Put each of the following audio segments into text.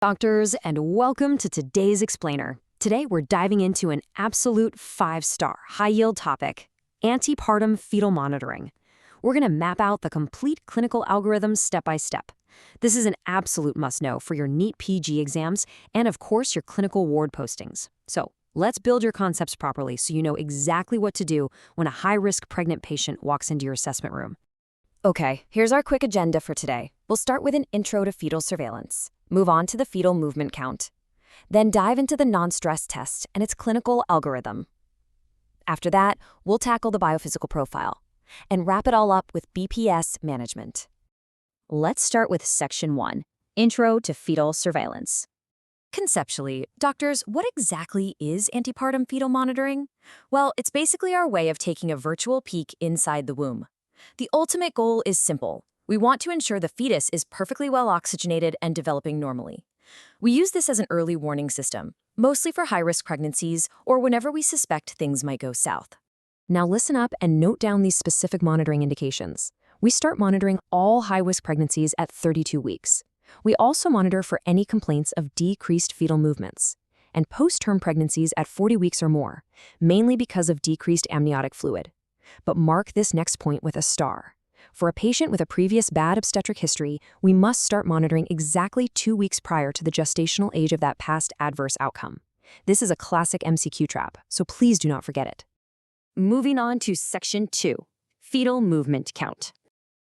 Doctors, and welcome to today's Explainer. Today, we're diving into an absolute 5-star, high-yield topic, antepartum fetal monitoring. We're going to map out the complete clinical algorithm step by step. This is an absolute must-know for your NEET PG exams and, of course, your clinical ward postings. So, let's build your concepts properly so you know exactly what to do when a high-risk pregnant patient walks into your assessment room. Okay, here's our quick agenda for today. We'll start with an intro to fetal surveillance, move on to the fetal movement count, then dive into the non-stress test and its clinical algorithm. After that, we'll tackle the biophysical profile and wrap it all up with BPS management. Let's start with Section 1, Intro to Fetal Surveillance. Conceptually, doctors, what exactly is antepartum fetal monitoring? Well, it's basically our way of taking a virtual peek inside the womb. The ultimate goal is simple. We want to ensure the fetus is perfectly well oxygenated and developing normally. We use this as an early warning system, mostly for high-risk pregnancies or whenever we suspect things might go south. Now listen up and note down these specific monitoring indications. We start monitoring all high-risk pregnancies at 32 weeks. We also monitor for any complaints of decreased fetal movements and post-term pregnancies at 40 weeks or more, mainly because of decreased amniotic fluid. But mark this next point with a star. For a patient with a previous bad obstetric history, we must start monitoring exactly 2 weeks prior to the gestational age of that past adverse outcome. This is a classic MCQ trap, so please do not forget it. Moving on to Section 2, Fetal Movement Count.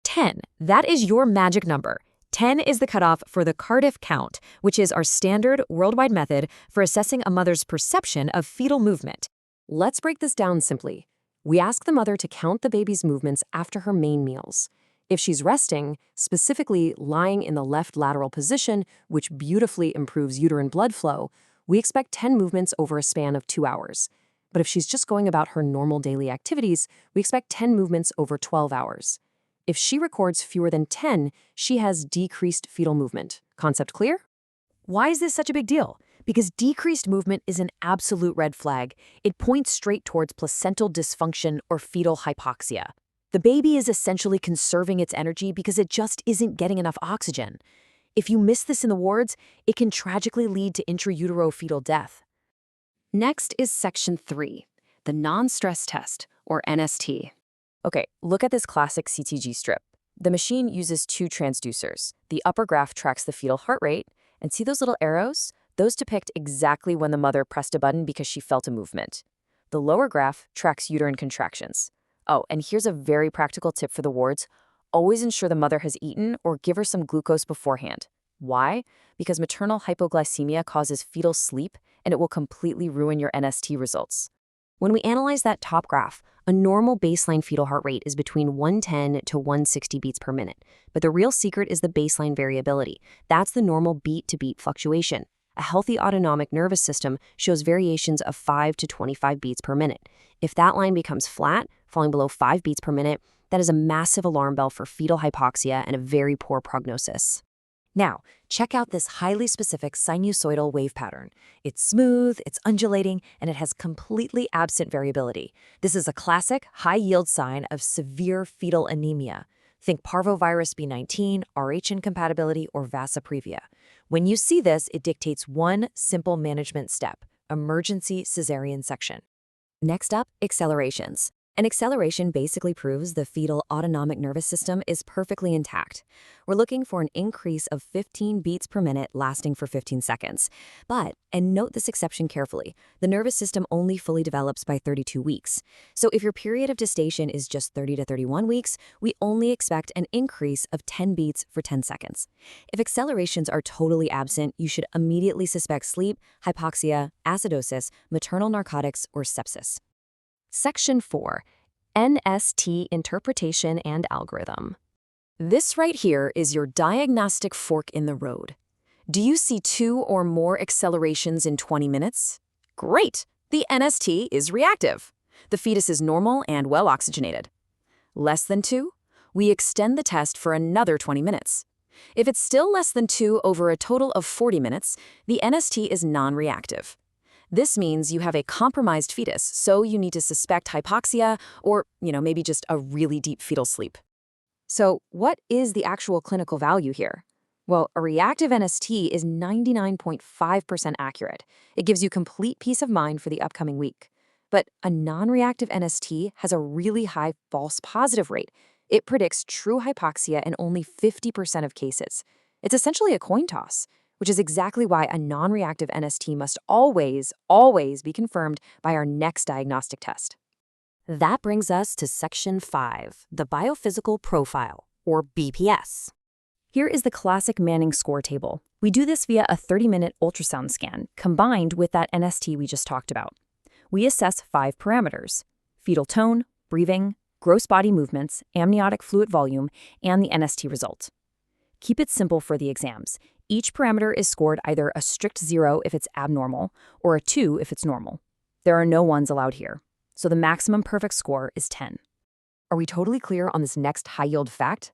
10, that is your magic number. 10 is the cutoff for the Cardiff count, which is our standard worldwide method for assessing a mother's perception of fetal movement. Let's break this down simply. We ask the mother to count the baby's movements after her main meals. If she's resting, specifically lying in the left lateral position, which beautifully improves uterine blood flow, we expect 10 movements over a span of 2 hours. But if she's just going about her normal daily activities, we expect 10 movements over 12 hours. If she records fewer than 10, she has decreased fetal movement. Concept clear? Why is this such a big deal? Because decreased movement is an absolute red flag. It points straight towards placental dysfunction or fetal hypoxia. The baby is essentially conserving its energy because it just isn't getting enough oxygen. If you miss this in the wards, it can tragically lead to intrauterofetal death. Next is Section 3, the non-stress test, or NST. Okay, look at this classic CTG strip. The machine uses 2 transducers. The upper graph tracks the fetal heart rate, and see those little arrows? Those depict exactly when the mother pressed a button because she felt a movement. The lower graph tracks uterine contractions. Oh, and here's a very practical tip for the wards. Always ensure the mother has eaten or give her some glucose beforehand. Why? Because maternal hypoglycemia causes fetal sleep, and it will completely ruin your NST results. When we analyze that top graph, a normal baseline fetal heart rate is between 110 to 160 beats per minute. But the real secret is the baseline variability. That's the normal beat-to-beat fluctuation. A healthy autonomic nervous system shows variations of 5 to 25 beats per minute. If that line becomes flat, falling below 5 beats per minute, that is a massive alarm bell for fetal hypoxia and a very poor prognosis. Now, check out this highly specific sinusoidal wave pattern. It's smooth, it's undulating, and it has completely absent variability. This is a classic, high-yield sign of severe fetal anemia. Think parvovirus B19, Rh incompatibility, or vasa previa. When you see this, it dictates one simple management step: emergency cesarean section. Next up, accelerations. An acceleration basically proves the fetal autonomic nervous system is perfectly intact. We're looking for an increase of 15 beats per minute lasting for 15 seconds. But, and note this exception carefully, the nervous system only fully develops by 32 weeks. So if your period of gestation is just 30 to 31 weeks, we only expect an increase of 10 beats for 10 seconds. If accelerations are totally absent, you should immediately suspect sleep, hypoxia, acidosis, maternal narcotics, or sepsis. Section 4, NST Interpretation and Algorithm. This right here is your diagnostic fork in the road. Do you see 2 or more accelerations in 20 minutes? Great! The NST is reactive. The fetus is normal and well oxygenated. Less than 2? We extend the test for another 20 minutes. If it's still less than 2 over a total of 40 minutes, the NST is non-reactive. This means you have a compromised fetus, so you need to suspect hypoxia or, maybe just a really deep fetal sleep. So what is the actual clinical value here? Well, a reactive NST is 99.5% accurate. It gives you complete peace of mind for the upcoming week. But a non-reactive NST has a really high false positive rate. It predicts true hypoxia in only 50% of cases. It's essentially a coin toss, which is exactly why a non-reactive NST must always be confirmed by our next diagnostic test. That brings us to Section 5, the Biophysical Profile, or BPS. Here is the classic Manning score table. We do this via a 30-minute ultrasound scan, combined with that NST we just talked about. We assess 5 parameters: fetal tone, breathing, gross body movements, amniotic fluid volume, and the NST result. Keep it simple for the exams. Each parameter is scored either a strict 0 if it's abnormal, or a 2 if it's normal. There are no 1s allowed here, so the maximum perfect score is 10. Are we totally clear on this next high-yield fact?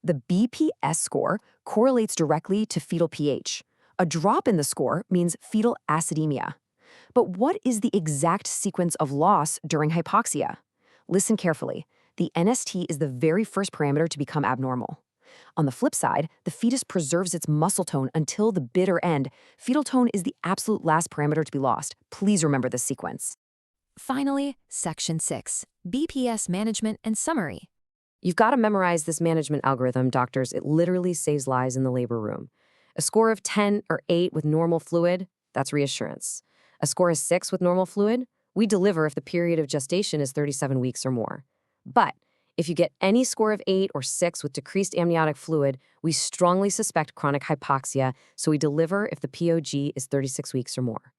The BPS score correlates directly to fetal pH. A drop in the score means fetal acidemia. But what is the exact sequence of loss during hypoxia? Listen carefully. The NST is the very first parameter to become abnormal. On the flip side, the fetus preserves its muscle tone until the bitter end. Fetal tone is the absolute last parameter to be lost. Please remember this sequence. Finally, Section 6, BPS Management and Summary. You've got to memorize this management algorithm, doctors. It literally saves lives in the labor room. A score of 10 or 8 with normal fluid, that's reassurance. A score of 6 with normal fluid, we deliver if the period of gestation is 37 weeks or more. But if you get any score of 8 or 6 with decreased amniotic fluid, we strongly suspect chronic hypoxia, so we deliver if the POG is 36 weeks or more.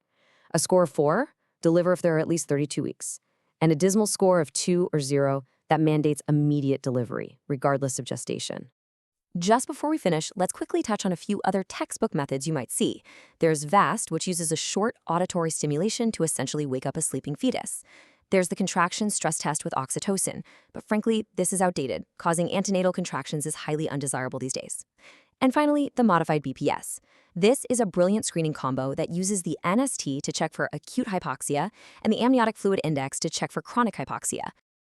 A score of 4, deliver if there are at least 32 weeks. And a dismal score of 2 or 0, that mandates immediate delivery, regardless of gestation. Just before we finish, let's quickly touch on a few other textbook methods you might see. There's VAST, which uses a short auditory stimulation to essentially wake up a sleeping fetus. There's the contraction stress test with oxytocin, but frankly, this is outdated. Causing antenatal contractions is highly undesirable these days. And finally, the modified BPS. This is a brilliant screening combo that uses the NST to check for acute hypoxia and the amniotic fluid index to check for chronic hypoxia.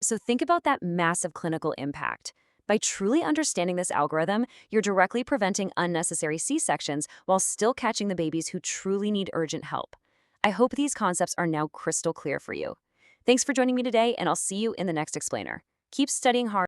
So think about that massive clinical impact. By truly understanding this algorithm, you're directly preventing unnecessary C-sections while still catching the babies who truly need urgent help. I hope these concepts are now crystal clear for you. Thanks for joining me today, and I'll see you in the next explainer. Keep studying hard.